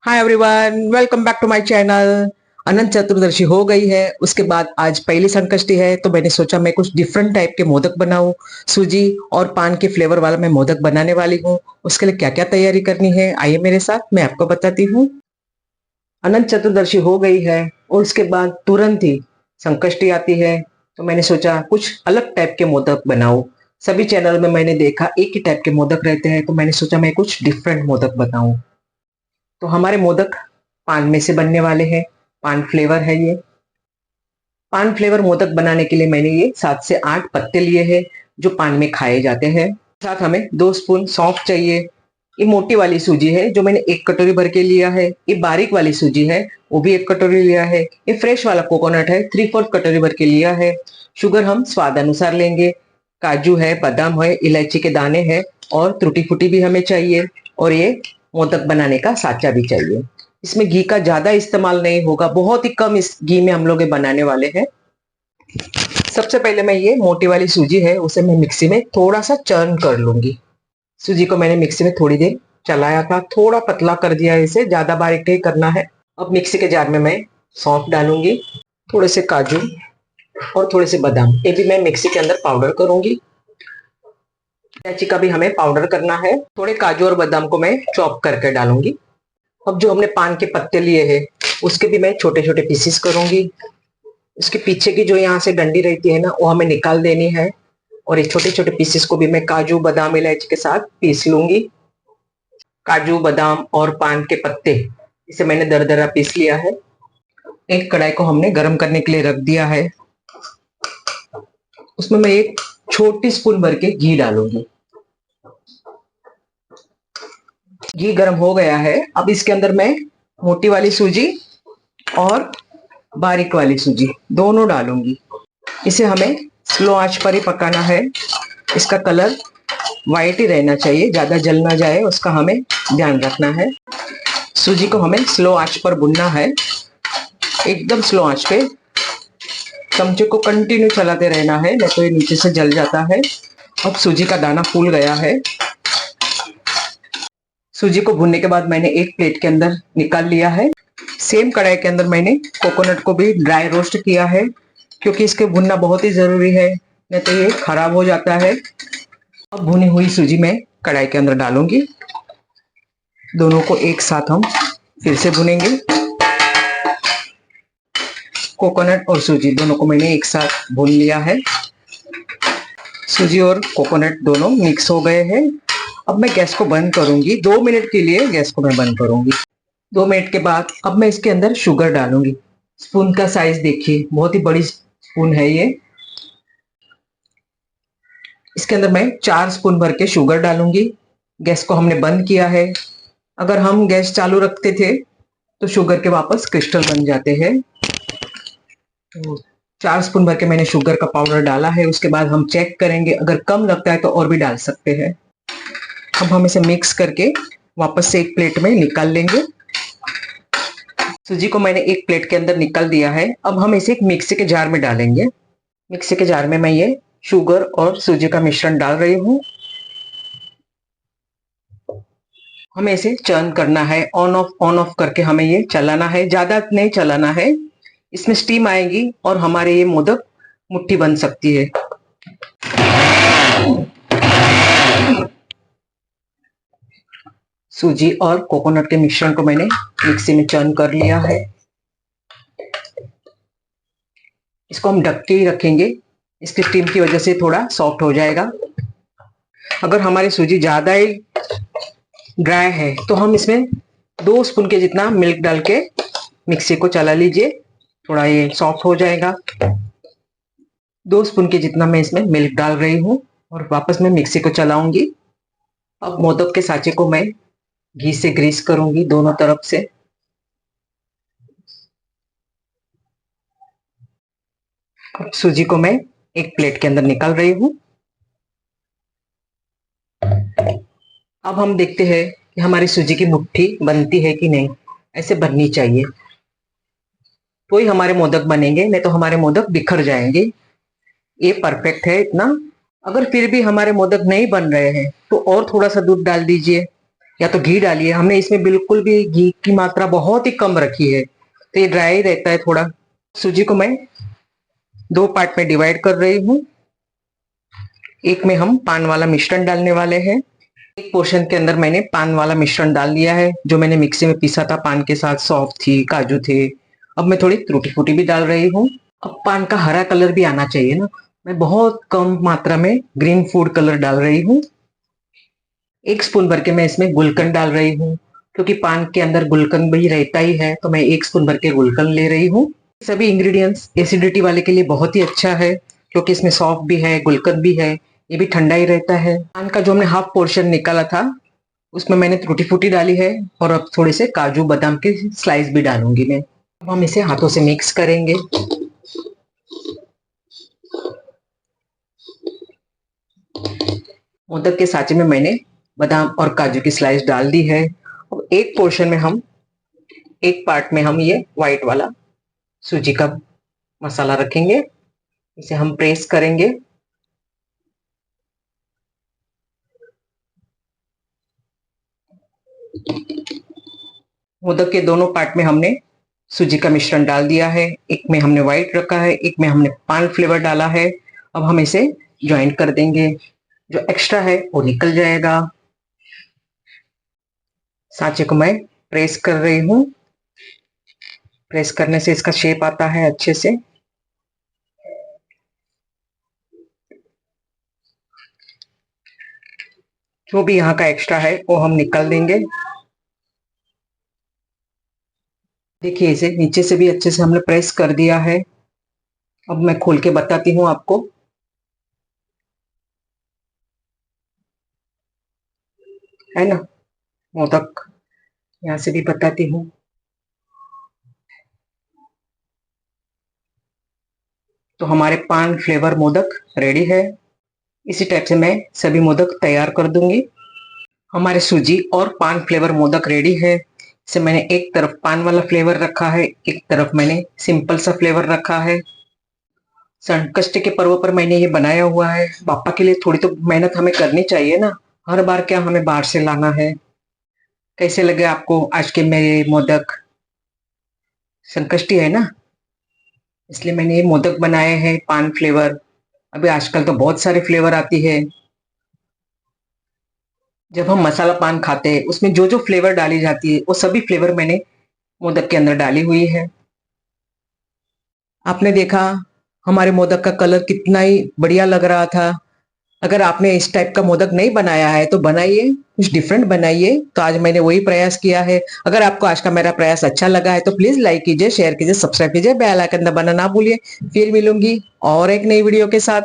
Hi everyone, welcome back to my channel. Anant Chaturdashi हो गई है, उसके बाद आज पहली संकष्टी है, तो मैंने सोचा मैं कुछ डिफरेंट टाइप के मोदक बनाऊं। सूजी और पान के फ्लेवर वाला मैं मोदक बनाने वाली हूँ। उसके लिए क्या क्या तैयारी करनी है, आइए मेरे साथ, मैं आपको बताती हूँ। अनंत चतुर्दशी हो गई है और उसके बाद तुरंत ही संकष्टी आती है, तो मैंने सोचा कुछ अलग टाइप के मोदक बनाऊं। सभी चैनल में मैंने देखा एक ही टाइप के मोदक रहते हैं, तो मैंने सोचा मैं कुछ डिफरेंट मोदक बनाऊं। तो हमारे मोदक पान में से बनने वाले हैं। पान फ्लेवर है ये। पान फ्लेवर मोदक बनाने के लिए मैंने ये 7 से 8 पत्ते लिए हैं, जो पान में खाए जाते हैं। साथ हमें 2 स्पून सौंफ चाहिए। ये मोटी वाली सूजी है, जो मैंने 1 कटोरी भर के लिया है। ये बारीक वाली सूजी है, वो भी 1 कटोरी लिया है। ये फ्रेश वाला कोकोनट है, 3/4 कटोरी भर के लिया है। शुगर हम स्वाद अनुसार लेंगे। काजू है, बादाम है, इलायची के दाने हैं और टूटी फूटी भी हमें चाहिए। और ये मोदक बनाने का साचा भी चाहिए। इसमें घी का ज्यादा इस्तेमाल नहीं होगा, बहुत ही कम इस घी में हम लोग ये बनाने वाले हैं। सबसे पहले मैं ये मोटी वाली सूजी है, उसे मैं मिक्सी में थोड़ा सा चर्न कर लूंगी। सूजी को मैंने मिक्सी में थोड़ी देर चलाया था, थोड़ा पतला कर दिया है, इसे ज्यादा बारीक नहीं करना है। अब मिक्सी के जार में मैं सौंफ डालूंगी, थोड़े से काजू और थोड़े से बादाम, ये भी मैं मिक्सी के अंदर पाउडर करूंगी। इलायची का भी हमें पाउडर करना है। थोड़े काजू और बादाम को मैं चॉप करके डालूंगी। अब जो हमने पान के पत्ते लिए हैं, उसके भी मैं छोटे छोटे पीसेस करूंगी। उसके पीछे की जो यहाँ से डंडी रहती है ना, वो हमें निकाल देनी है। और ये छोटे छोटे पीसेस को भी मैं काजू बादाम इलायची के साथ पीस लूंगी। काजू बादाम और पान के पत्ते, इसे मैंने दरदरा पीस लिया है। एक कढ़ाई को हमने गर्म करने के लिए रख दिया है। उसमें मैं एक छोटी स्पून भर के घी डालूंगी। घी गर्म हो गया है। अब इसके अंदर मैं मोटी वाली सूजी और बारीक वाली सूजी दोनों डालूंगी। इसे हमें स्लो आंच पर ही पकाना है। इसका कलर वाइट ही रहना चाहिए, ज्यादा जल ना जाए, उसका हमें ध्यान रखना है। सूजी को हमें स्लो आंच पर भुनना है, एकदम स्लो आंच पे। चमचे को कंटिन्यू चलाते रहना है, नहीं तो ये नीचे से जल जाता है। अब सूजी का दाना फूल गया है। सूजी को भूनने के बाद मैंने एक प्लेट के अंदर निकाल लिया है। सेम कढ़ाई के अंदर मैंने कोकोनट को भी ड्राई रोस्ट किया है, क्योंकि इसके भुनना बहुत ही जरूरी है, नहीं तो ये खराब हो जाता है। अब भुनी हुई सूजी मैं कढ़ाई के अंदर डालूंगी। दोनों को एक साथ हम फिर से भुनेंगे। कोकोनट और सूजी दोनों को मैंने एक साथ भून लिया है। सूजी और कोकोनट दोनों मिक्स हो गए हैं। अब मैं गैस को बंद करूंगी, 2 मिनट के लिए गैस को मैं बंद करूंगी। 2 मिनट के बाद अब मैं इसके अंदर शुगर डालूंगी। स्पून का साइज देखिए, बहुत ही बड़ी स्पून है ये। इसके अंदर मैं 4 स्पून भर के शुगर डालूंगी। गैस को हमने बंद किया है। अगर हम गैस चालू रखते थे तो शुगर के वापस क्रिस्टल बन जाते हैं। तो 4 स्पून भर के मैंने शुगर का पाउडर डाला है। उसके बाद हम चेक करेंगे, अगर कम लगता है तो और भी डाल सकते हैं। अब हम इसे मिक्स करके वापस से एक प्लेट में निकाल लेंगे। सूजी को मैंने एक प्लेट के अंदर निकाल दिया है। अब हम इसे एक मिक्सी के जार में डालेंगे। मिक्सी के जार में मैं ये शुगर और सूजी का मिश्रण डाल रही हूँ। हमें इसे चर्न करना है, ऑन ऑफ करके हमें ये चलाना है, ज्यादा नहीं चलाना है। इसमें स्टीम आएगी और हमारे ये मोदक मुट्ठी बन सकती है। सूजी और कोकोनट के मिश्रण को मैंने मिक्सी में चर्न कर लिया है। इसको हम ढक के ही रखेंगे, इसकी स्टीम की वजह से थोड़ा सॉफ्ट हो जाएगा। अगर हमारी सूजी ज्यादा ही ड्राई है तो हम इसमें 2 स्पून के जितना मिल्क डाल के मिक्सी को चला लीजिए, थोड़ा ये सॉफ्ट हो जाएगा। 2 स्पून के जितना मैं इसमें मिल्क डाल रही हूँ और वापस मैं मिक्सी को चलाऊंगी। अब मोदक के साँचे को मैं घी से ग्रीस करूंगी दोनों तरफ से। अब सूजी को मैं एक प्लेट के अंदर निकाल रही हूँ। अब हम देखते हैं कि हमारी सूजी की मुट्ठी बनती है कि नहीं। ऐसे बननी चाहिए तो ही हमारे मोदक बनेंगे, नहीं तो हमारे मोदक बिखर जाएंगे। ये परफेक्ट है इतना। अगर फिर भी हमारे मोदक नहीं बन रहे हैं तो और थोड़ा सा दूध डाल दीजिए। या तो घी डालिए। हमने इसमें बिल्कुल भी घी की मात्रा बहुत ही कम रखी है, तो ये ड्राई रहता है थोड़ा। सूजी को मैं 2 पार्ट में डिवाइड कर रही हूँ। एक में हम पान वाला मिश्रण डालने वाले हैं। एक पोर्शन के अंदर मैंने पान वाला मिश्रण डाल दिया है, जो मैंने मिक्सी में पीसा था पान के साथ। सौंफ थी, काजू थे। अब मैं थोड़ी टूटी फूटी भी डाल रही हूँ। अब पान का हरा कलर भी आना चाहिए ना, मैं बहुत कम मात्रा में ग्रीन फूड कलर डाल रही हूँ। 1 स्पून भर के मैं इसमें गुलकंद डाल रही हूँ, क्योंकि पान के अंदर गुलकंद भी रहता ही है, तो मैं 1 स्पून भर के गुलकंद ले रही हूँ। सभी इंग्रेडिएंट्स एसिडिटी वाले के लिए बहुत ही अच्छा है, क्योंकि इसमें सौंफ भी है, गुलकंद भी है, ये भी ठंडा ही रहता है। पान का जो हमने हाफ पोर्शन निकाला था, उसमें मैंने टूटी फूटी डाली है, और अब थोड़े से काजू बादाम के स्लाइस भी डालूंगी मैं। अब हम इसे हाथों से मिक्स करेंगे। मोदक के साँचे में मैंने बादाम और काजू की स्लाइस डाल दी है। अब एक पोर्शन में हम, एक पार्ट में हम ये व्हाइट वाला सूजी का मसाला रखेंगे। इसे हम प्रेस करेंगे। मोदक के दोनों पार्ट में हमने सूजी का मिश्रण डाल दिया है। एक में हमने व्हाइट रखा है, एक में हमने पान फ्लेवर डाला है। अब हम इसे ज्वाइंट कर देंगे, जो एक्स्ट्रा है वो निकल जाएगा। सांचे को मैं प्रेस कर रही हूँ। प्रेस करने से इसका शेप आता है अच्छे से। जो भी यहाँ का एक्स्ट्रा है वो हम निकाल देंगे। देखिए, इसे नीचे से भी अच्छे से हमने प्रेस कर दिया है। अब मैं खोल के बताती हूँ आपको। है ना मोदक, यहाँ से भी बताती हूँ। तो हमारे पान फ्लेवर मोदक रेडी है। इसी टाइप से मैं सभी मोदक तैयार कर दूंगी। हमारे सूजी और पान फ्लेवर मोदक रेडी है। इसे मैंने एक तरफ पान वाला फ्लेवर रखा है, एक तरफ मैंने सिंपल सा फ्लेवर रखा है। संकष्टी के पर्व पर मैंने ये बनाया हुआ है। बापा के लिए थोड़ी तो मेहनत हमें करनी चाहिए ना, हर बार क्या हमें बाहर से लाना है। कैसे लगे आपको आज के मेरे मोदक? संकष्टी है ना, इसलिए मैंने ये मोदक बनाए हैं पान फ्लेवर। अभी आजकल तो बहुत सारे फ्लेवर आती है। जब हम मसाला पान खाते हैं, उसमें जो जो फ्लेवर डाली जाती है वो सभी फ्लेवर मैंने मोदक के अंदर डाली हुई है। आपने देखा हमारे मोदक का कलर कितना ही बढ़िया लग रहा था। अगर आपने इस टाइप का मोदक नहीं बनाया है तो बनाइए, कुछ डिफरेंट बनाइए। तो आज मैंने वही प्रयास किया है। अगर आपको आज का मेरा प्रयास अच्छा लगा है तो प्लीज लाइक कीजिए, शेयर कीजिए, सब्सक्राइब कीजिए, बेल आइकन दबाना ना भूलिए। फिर मिलूंगी और एक नई वीडियो के साथ।